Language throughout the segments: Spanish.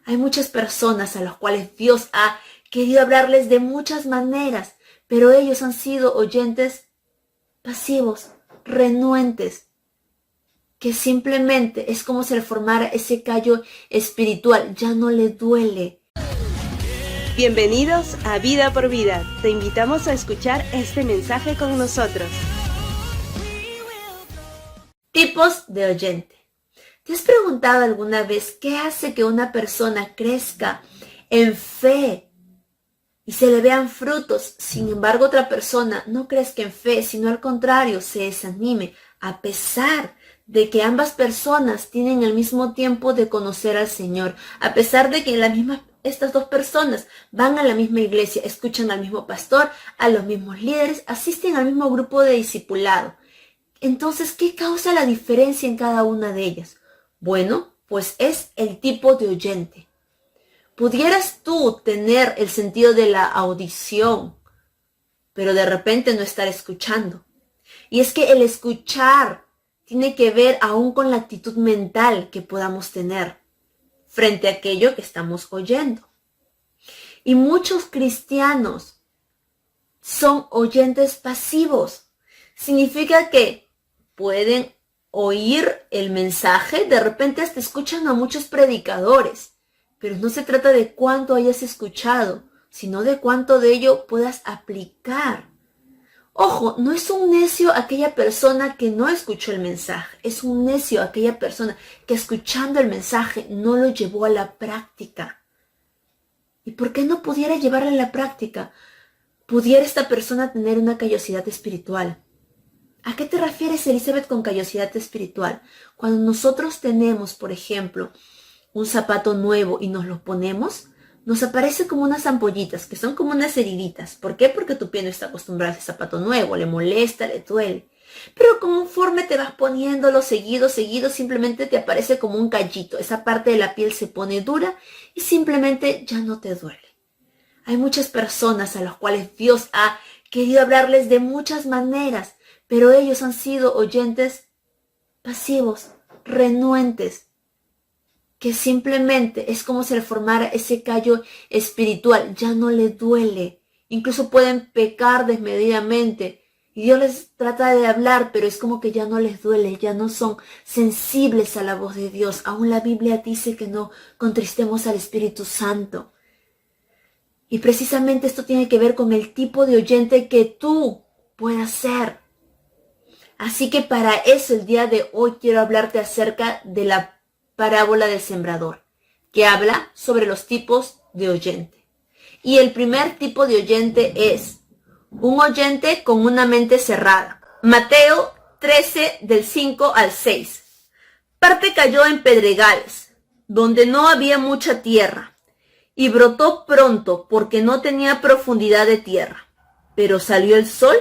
Hay muchas personas a las cuales Dios ha querido hablarles de muchas maneras, pero ellos han sido oyentes pasivos, renuentes, que simplemente es como si le formara ese callo espiritual, ya no le duele. Bienvenidos a Vida por Vida. Te invitamos a escuchar este mensaje con nosotros. Tipos de oyente. ¿Te has preguntado alguna vez qué hace que una persona crezca en fe y se le vean frutos? Sin embargo, otra persona no crezca en fe, sino al contrario, se desanime, a pesar de que ambas personas tienen el mismo tiempo de conocer al Señor, a pesar de que estas dos personas van a la misma iglesia, escuchan al mismo pastor, a los mismos líderes, asisten al mismo grupo de discipulado. Entonces, ¿qué causa la diferencia en cada una de ellas? Bueno, pues es el tipo de oyente. Pudieras tú tener el sentido de la audición, pero de repente no estar escuchando. Y es que el escuchar tiene que ver aún con la actitud mental que podamos tener frente a aquello que estamos oyendo. Y muchos cristianos son oyentes pasivos. Significa que pueden oír el mensaje, de repente hasta escuchan a muchos predicadores, pero no se trata de cuánto hayas escuchado, sino de cuánto de ello puedas aplicar. Ojo, no es un necio aquella persona que no escuchó el mensaje, es un necio aquella persona que escuchando el mensaje no lo llevó a la práctica. ¿Y por qué no pudiera llevarlo a la práctica? Pudiera esta persona tener una callosidad espiritual. ¿A qué te refieres, Elizabeth, con callosidad espiritual? Cuando nosotros tenemos, por ejemplo, un zapato nuevo y nos lo ponemos, nos aparece como unas ampollitas, que son como unas heriditas. ¿Por qué? Porque tu pie no está acostumbrado a ese zapato nuevo, le molesta, le duele. Pero conforme te vas poniéndolo seguido, simplemente te aparece como un callito. Esa parte de la piel se pone dura y simplemente ya no te duele. Hay muchas personas a las cuales Dios ha querido hablarles de muchas maneras, pero ellos han sido oyentes pasivos, renuentes, que simplemente es como si le formara ese callo espiritual, ya no le duele. Incluso pueden pecar desmedidamente y Dios les trata de hablar, pero es como que ya no les duele, ya no son sensibles a la voz de Dios. Aún la Biblia dice que no contristemos al Espíritu Santo. Y precisamente esto tiene que ver con el tipo de oyente que tú puedas ser. Así que para eso el día de hoy quiero hablarte acerca de la parábola del sembrador, que habla sobre los tipos de oyente. Y el primer tipo de oyente es un oyente con una mente cerrada. Mateo 13 del 5 al 6. Parte cayó en pedregales, donde no había mucha tierra, y brotó pronto porque no tenía profundidad de tierra. Pero salió el sol,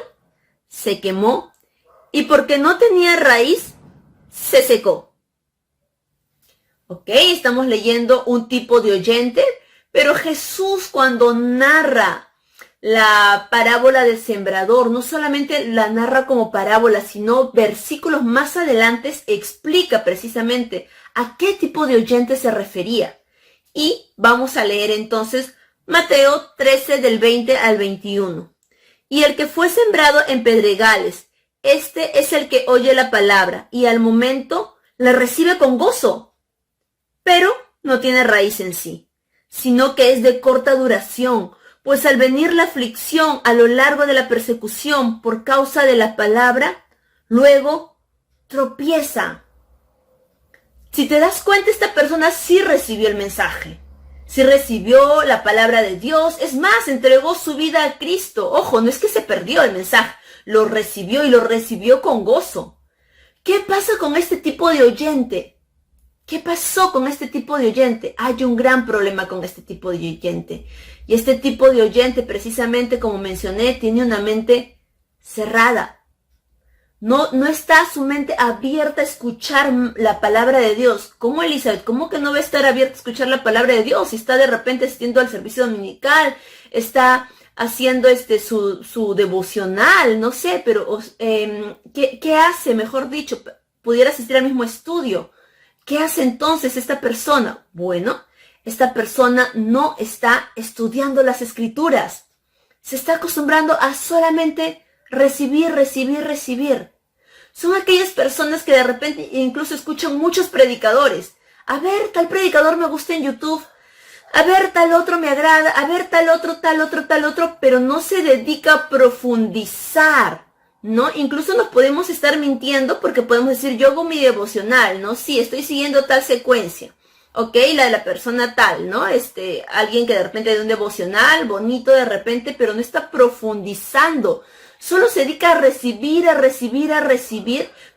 se quemó, y porque no tenía raíz, se secó. Ok, estamos leyendo un tipo de oyente, pero Jesús cuando narra la parábola del sembrador, no solamente la narra como parábola, sino versículos más adelante explica precisamente a qué tipo de oyente se refería. Y vamos a leer entonces Mateo 13 del 20 al 21. Y el que fue sembrado en pedregales, este es el que oye la palabra y al momento la recibe con gozo, pero no tiene raíz en sí, sino que es de corta duración, pues al venir la aflicción a lo largo de la persecución por causa de la palabra, luego tropieza. Si te das cuenta, esta persona sí recibió el mensaje, sí recibió la palabra de Dios, es más, entregó su vida a Cristo. Ojo, no es que se perdió el mensaje, lo recibió y lo recibió con gozo. ¿Qué pasa con este tipo de oyente? ¿Qué pasó con este tipo de oyente? Hay un gran problema con este tipo de oyente. Y este tipo de oyente, precisamente como mencioné, tiene una mente cerrada. No está su mente abierta a escuchar la palabra de Dios. ¿Cómo, Elizabeth? ¿Cómo que no va a estar abierta a escuchar la palabra de Dios? Si está de repente asistiendo al servicio dominical, está haciendo su devocional, no sé, pero ¿qué hace? Mejor dicho, pudiera asistir al mismo estudio. ¿Qué hace entonces esta persona? Bueno, esta persona no está estudiando las escrituras. Se está acostumbrando a solamente recibir. Son aquellas personas que de repente incluso escuchan muchos predicadores. A ver, tal predicador me gusta en YouTube. A ver, tal otro me agrada. A ver, tal otro, pero no se dedica a profundizar, ¿no? Incluso nos podemos estar mintiendo porque podemos decir, yo hago mi devocional, ¿no? Sí, estoy siguiendo tal secuencia. Ok, la de la persona tal, ¿no? Alguien que de repente de un devocional bonito de repente, pero no está profundizando. Solo se dedica a recibir,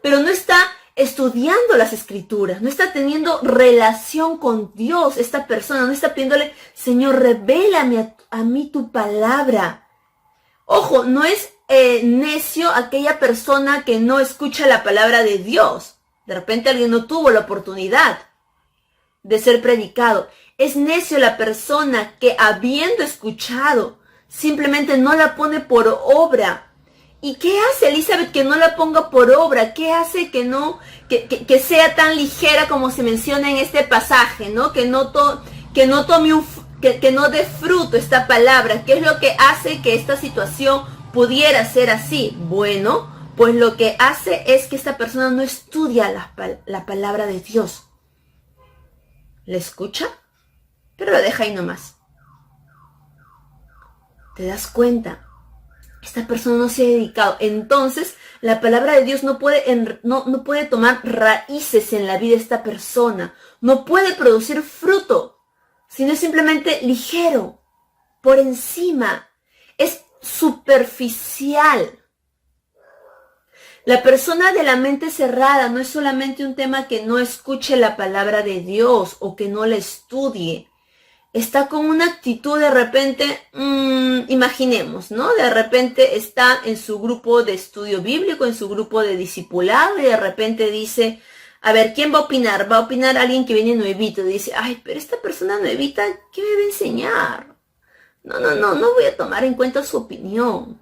pero no está estudiando las escrituras, no está teniendo relación con Dios. Esta persona no está pidiéndole, Señor, revélame a mí tu palabra. Ojo, no es necio aquella persona que no escucha la palabra de Dios. De repente alguien no tuvo la oportunidad de ser predicado. Es necio la persona que habiendo escuchado, simplemente no la pone por obra. ¿Y qué hace Elizabeth que no la ponga por obra? ¿Qué hace que no, que sea tan ligera como se menciona en este pasaje, ¿no? Que no dé fruto esta palabra. ¿Qué es lo que hace que esta situación pudiera ser así? Bueno, pues lo que hace es que esta persona no estudia la palabra de Dios. ¿La escucha? Pero lo deja ahí nomás. ¿Te das cuenta? Esta persona no se ha dedicado. Entonces, la palabra de Dios no puede tomar raíces en la vida de esta persona. No puede producir fruto, sino es simplemente ligero, por encima. Es superficial. La persona de la mente cerrada no es solamente un tema que no escuche la palabra de Dios o que no la estudie. Está con una actitud de repente, imaginemos, ¿no? De repente está en su grupo de estudio bíblico, en su grupo de discipulado y de repente dice, a ver, ¿quién va a opinar? Va a opinar alguien que viene nuevito. Dice, ay, pero esta persona nuevita, ¿qué me va a enseñar? No voy a tomar en cuenta su opinión.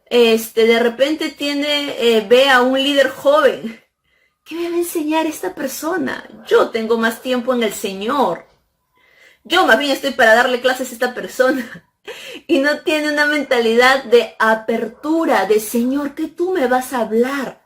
De repente ve a un líder joven. ¿Qué me va a enseñar esta persona? Yo tengo más tiempo en el Señor. Yo más bien estoy para darle clases a esta persona. Y no tiene una mentalidad de apertura, de Señor, que tú me vas a hablar.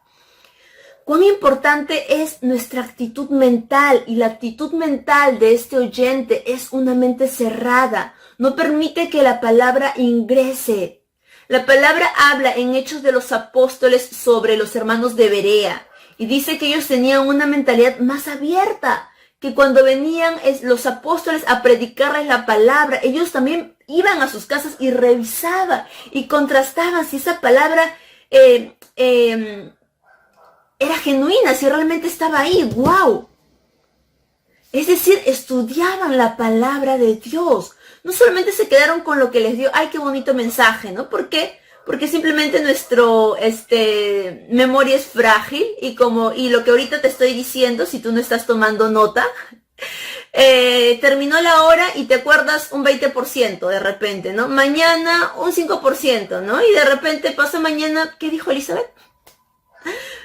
Cuán importante es nuestra actitud mental. Y la actitud mental de este oyente es una mente cerrada. No permite que la palabra ingrese. La palabra habla en Hechos de los Apóstoles sobre los hermanos de Berea. Y dice que ellos tenían una mentalidad más abierta. Que cuando venían los apóstoles a predicarles la palabra, ellos también iban a sus casas y revisaban y contrastaban si esa palabra era genuina, si realmente estaba ahí. ¡Wow! Es decir, estudiaban la palabra de Dios. No solamente se quedaron con lo que les dio, ¡ay, qué bonito mensaje!, ¿no? ¿Por qué? Porque simplemente nuestro memoria es frágil y lo que ahorita te estoy diciendo, si tú no estás tomando nota, terminó la hora y te acuerdas un 20% de repente, ¿no? Mañana un 5%, ¿no? Y de repente pasa mañana, ¿qué dijo Elizabeth?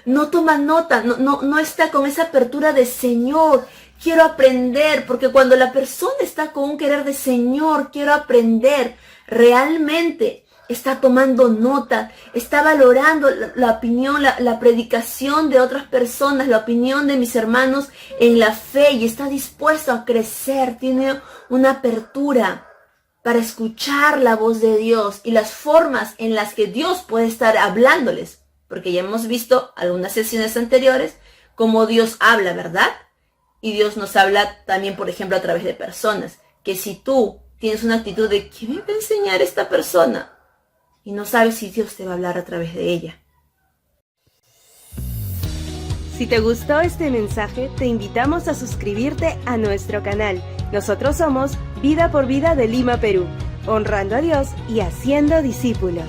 No toma nota, no está con esa apertura de Señor, quiero aprender, porque cuando la persona está con un querer de Señor, quiero aprender, realmente está tomando nota, está valorando la opinión, la predicación de otras personas, la opinión de mis hermanos en la fe y está dispuesto a crecer, tiene una apertura para escuchar la voz de Dios y las formas en las que Dios puede estar hablándoles, porque ya hemos visto algunas sesiones anteriores cómo Dios habla, ¿verdad? Y Dios nos habla también, por ejemplo, a través de personas, que si tú tienes una actitud de ¿qué me va a enseñar esta persona? Y no sabes si Dios te va a hablar a través de ella. Si te gustó este mensaje, te invitamos a suscribirte a nuestro canal. Nosotros somos Vida por Vida de Lima, Perú, honrando a Dios y haciendo discípulos.